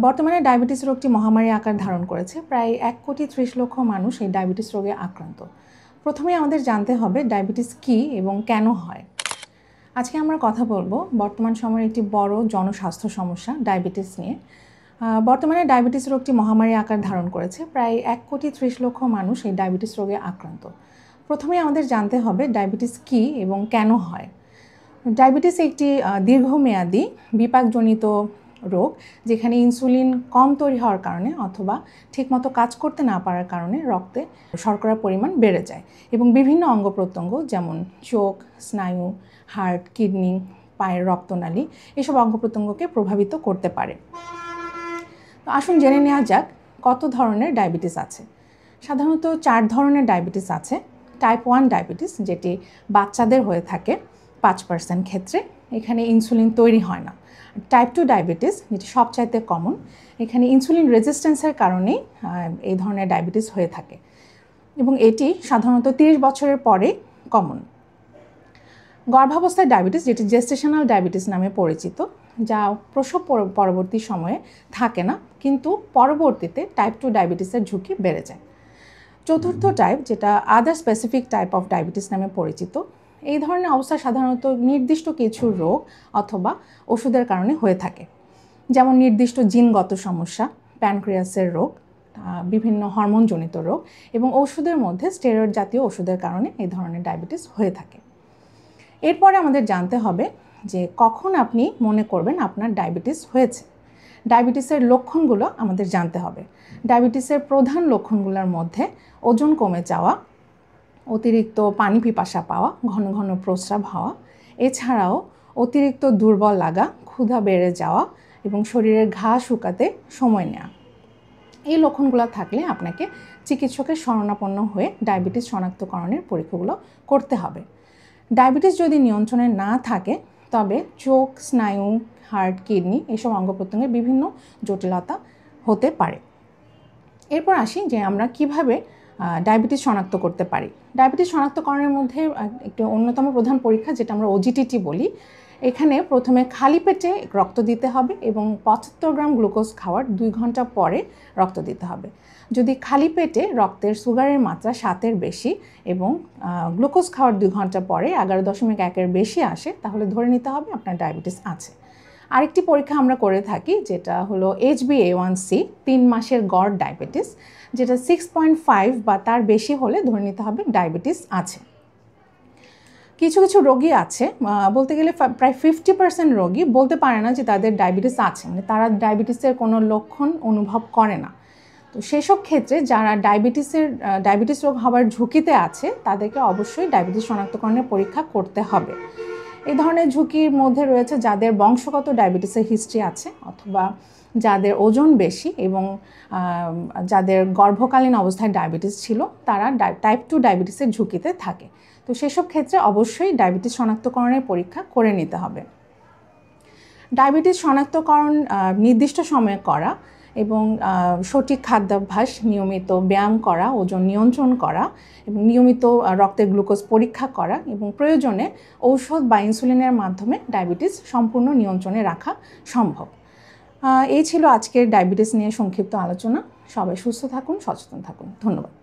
বর্তমানে ডায়াবেটিস রোগটি মহামারী আকার ধারণ করেছে। প্রায় 1,30,00,000 মানুষ এই ডায়াবেটিস রোগে আক্রান্ত। প্রথমেই আমাদের জানতে হবে ডায়াবেটিস কী এবং কেন হয়। আজকে আমরা কথা বলবো বর্তমান সময়ের একটি বড় জনস্বাস্থ্য সমস্যা ডায়াবেটিস নিয়ে। বর্তমানে ডায়াবেটিস রোগটি মহামারী আকার ধারণ করেছে। প্রায় 1,30,00,000 মানুষ এই ডায়াবেটিস রোগে আক্রান্ত। প্রথমেই আমাদের জানতে হবে ডায়াবেটিস কী এবং কেন হয়। ডায়াবেটিস একটি দীর্ঘমেয়াদী বিপাকজনিত রোগ, যেখানে ইনসুলিন কম তৈরি হওয়ার কারণে অথবা ঠিকমতো কাজ করতে না পারার কারণে রক্তে শর্করার পরিমাণ বেড়ে যায় এবং বিভিন্ন অঙ্গ প্রত্যঙ্গ যেমন চোখ, স্নায়ু, হার্ট, কিডনি, পায়ের রক্তনালী এসব অঙ্গ প্রত্যঙ্গকে প্রভাবিত করতে পারে। তো আসুন জেনে নেওয়া যাক কত ধরনের ডায়াবেটিস আছে। সাধারণত 4 ধরনের ডায়াবেটিস আছে। টাইপ 1 ডায়াবেটিস, যেটি বাচ্চাদের হয়ে থাকে 5% ক্ষেত্রে, এখানে ইনসুলিন তৈরি হয় না। টাইপ 2 ডায়াবেটিস, যেটি সবচাইতে কমন, এখানে ইনসুলিন রেজিস্ট্যান্সের কারণেই এই ধরনের ডায়াবেটিস হয়ে থাকে এবং এটি সাধারণত 30 বছরের পরে কমন। গর্ভাবস্থায় ডায়াবেটিস, যেটি জেস্টেশনাল ডায়াবেটিস নামে পরিচিত, যা প্রসব পরবর্তী সময়ে থাকে না, কিন্তু পরবর্তীতে টাইপ 2 ডায়াবেটিসের ঝুঁকি বেড়ে যায়। চতুর্থ টাইপ, যেটা আদার স্পেসিফিক টাইপ অফ ডায়াবেটিস নামে পরিচিত, এই ধরনের অবস্থা সাধারণত নির্দিষ্ট কিছু রোগ অথবা ওষুধের কারণে হয়ে থাকে, যেমন নির্দিষ্ট জিনগত সমস্যা, প্যানক্রিয়াসের রোগ, বিভিন্ন হরমোনজনিত রোগ এবং ওষুধের মধ্যে স্টেরয়েড জাতীয় ওষুধের কারণে এই ধরনের ডায়াবেটিস হয়ে থাকে। এরপরে আমাদের জানতে হবে যে কখন আপনি মনে করবেন আপনার ডায়াবেটিস হয়েছে। ডায়াবেটিসের লক্ষণগুলো আমাদের জানতে হবে। ডায়াবেটিসের প্রধান লক্ষণগুলোর মধ্যে ওজন কমে যাওয়া, অতিরিক্ত পানি পিপাসা পাওয়া, ঘন ঘন প্রস্রাব হওয়া, এছাড়াও অতিরিক্ত দুর্বল লাগা, ক্ষুধা বেড়ে যাওয়া এবং শরীরের ঘা শুকাতে সময় নেওয়া। এই লক্ষণগুলো থাকলে আপনাকে চিকিৎসকের শরণাপন্ন হয়ে ডায়াবেটিস শনাক্তকরণের পরীক্ষাগুলো করতে হবে। ডায়াবেটিস যদি নিয়ন্ত্রণে না থাকে তবে চোখ, স্নায়ু, হার্ট, কিডনি এসব অঙ্গ প্রত্যঙ্গে বিভিন্ন জটিলতা হতে পারে। এরপর আসি যে আমরা কিভাবে ডায়াবেটিস শনাক্ত করতে পারি। ডায়াবেটিস শনাক্তকরণের মধ্যে একটি অন্যতম প্রধান পরীক্ষা, যেটা আমরা ওজিটিটি বলি, এখানে প্রথমে খালি পেটে রক্ত দিতে হবে এবং 75 গ্রাম গ্লুকোজ খাওয়ার 2 ঘন্টা পরে রক্ত দিতে হবে। যদি খালি পেটে রক্তের সুগারের মাত্রা 7-এর বেশি এবং গ্লুকোজ খাওয়ার 2 ঘন্টা পরে 11.1-এর বেশি আসে, তাহলে ধরে নিতে হবে আপনার ডায়াবেটিস আছে। আরেকটি পরীক্ষা আমরা করে থাকি, যেটা হলো HbA1c, 3 মাসের গড় ডায়াবেটিস, যেটা 6.5 বা তার বেশি হলে ধরে নিতে হবে ডায়াবেটিস আছে। কিছু কিছু রোগী আছে, বলতে গেলে প্রায় 50% রোগী বলতে পারে না যে তাদের ডায়াবেটিস আছে, মানে তারা ডায়াবেটিসের কোনো লক্ষণ অনুভব করে না। তো সেসব ক্ষেত্রে যারা ডায়াবেটিস রোগ হওয়ার ঝুঁকিতে আছে, তাদেরকে অবশ্যই ডায়াবেটিস শনাক্তকরণের পরীক্ষা করতে হবে। এই ধরনের ঝুঁকির মধ্যে রয়েছে যাদের বংশগত ডায়াবেটিসের হিস্ট্রি আছে, অথবা যাদের ওজন বেশি এবং যাদের গর্ভকালীন অবস্থায় ডায়াবেটিস ছিল, তারা টাইপ 2 ডায়াবেটিসের ঝুঁকিতে থাকে। তো সেসব ক্ষেত্রে অবশ্যই ডায়াবেটিস শনাক্তকরণের পরীক্ষা করে নিতে হবে। ডায়াবেটিস শনাক্তকরণ নির্দিষ্ট সময়ে করা এবং সঠিক খাদ্যাভ্যাস, নিয়মিত ব্যায়াম করা, ওজন নিয়ন্ত্রণ করা এবং নিয়মিত রক্তের গ্লুকোজ পরীক্ষা করা এবং প্রয়োজনে ঔষধ বা ইনসুলিনের মাধ্যমে ডায়াবেটিস সম্পূর্ণ নিয়ন্ত্রণে রাখা সম্ভব। এই ছিল আজকের ডায়াবেটিস নিয়ে সংক্ষিপ্ত আলোচনা। সবাই সুস্থ থাকুন, সচেতন থাকুন। ধন্যবাদ।